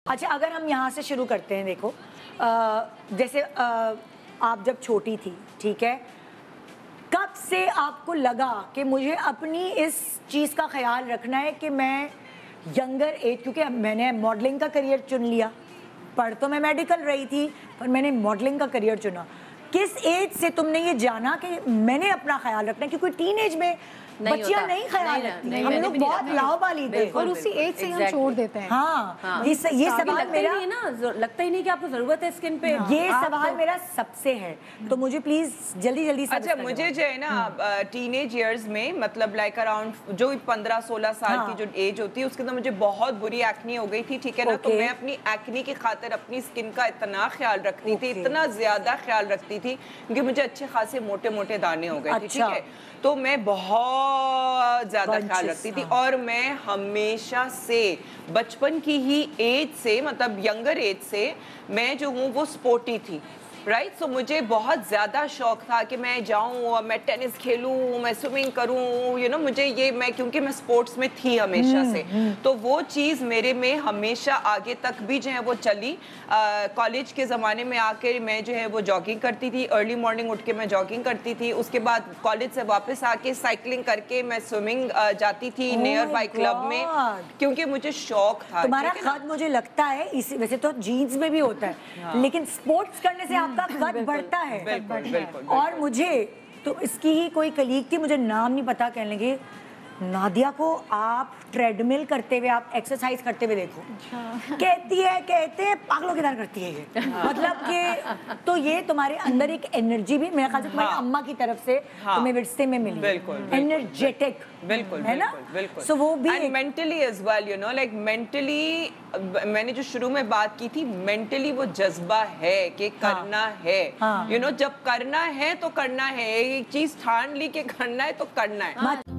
اچھا اگر ہم یہاں سے شروع کرتے ہیں، دیکھو جیسے آپ جب چھوٹی تھی، ٹھیک ہے، کب سے آپ کو لگا کہ مجھے اپنی اس چیز کا خیال رکھنا ہے کہ میں ینگر ایج، کیونکہ میں نے ماڈلنگ کا کریئر چن لیا، پڑھ تو میں میڈیکل رہی تھی پر میں نے ماڈلنگ کا کریئر چنا، کس ایج سے تم نے یہ جانا کہ میں نے اپنا خیال رکھنا ہے؟ کیونکہ ٹین ایج میں بچیاں نہیں خیال رکھتی، ہم لوگ بہت لاؤبالی تھے اور اسی ایج سے ہم چھوڑ دیتے ہیں۔ ہاں یہ سوال میرا لگتا ہی نہیں کہ آپ کو ضرورت ہے اسکن پہ، یہ سوال میرا سب سے ہے، تو مجھے پلیز جلدی جلدی سے۔ اچھا مجھے جو ہے نا ٹین ایج ایئرز میں مطلب لائک اراؤنڈ جو 15-16 سال کی جو ایج ہوتی ہے اس کے اندر مجھے بہت بری ایکنی ہو گئی تھی، ٹھیک ہے نا، تو میں اپنی ایکنی کی خاطر اپنی اسکن کا اتنا خیال رکھتی تھی، اتنا زیادہ خیال رکھتی تھی کیونکہ مجھے اچھے خاصے موٹے موٹے دانے ہو گئے تھے، ٹھیک ہے، تو میں بہت زیادہ خیال رکھتی تھی، اور میں ہمیشہ سے بچپن کی ہی ایج سے مطلب ینگر ایج سے میں جو ہوں وہ سپورٹی تھی، رائٹ، سو مجھے بہت زیادہ شوق تھا کہ میں جاؤں، میں ٹینس کھیلوں، میں سوئمنگ کروں، یو نو، مجھے یہ میں کیونکہ میں سپورٹس میں تھی ہمیشہ سے، تو وہ چیز میرے میں ہمیشہ آگے تک بھی جو ہے وہ چلی۔ کالج کے زمانے میں آ کے میں جو ہے وہ جاگنگ کرتی تھی، ارلی مارننگ اٹھ کے میں جاگنگ کرتی تھی، اس کے بعد کالج سے واپس آ کے سائیکلنگ کر کے میں سوئمنگ جاتی تھی نیئر بائی کلب میں، کیونکہ مجھے شوق تھا۔ تمہارا قد مجھے لگتا ہے ویسے تو جینز میں بھی ہوتا ہے لیکن سپورٹس کرنے سے آپ کا قد بڑھتا ہے، اور مجھے تو اس کی ہی کوئی کلیگ تھی، مجھے نام نہیں پتا، کہنے لگے نادیہ کو آپ ٹریڈ مل کرتے ہوئے، آپ ایکسرسائز کرتے ہوئے دیکھو، کہتی ہے، کہتے ہیں پاگلوں کی طرح کرتی ہے یہ، مطلب کہ تو یہ تمہارے اندر ایک انرجی بھی میرے خیال سے تمہاری اماں کی طرف سے تمہیں ورثے میں ملی، انرجیٹک، بالکل ہے نا، بالکل، سو وہ بھی mentally as well, you know, like mentally میں نے جو شروع میں بات کی تھی، مینٹلی وہ جذبہ ہے کہ کرنا ہے، یو نو، جب کرنا ہے تو کرنا ہے، ایک چیز ٹھان لی کہ کرنا ہے تو کرنا ہے۔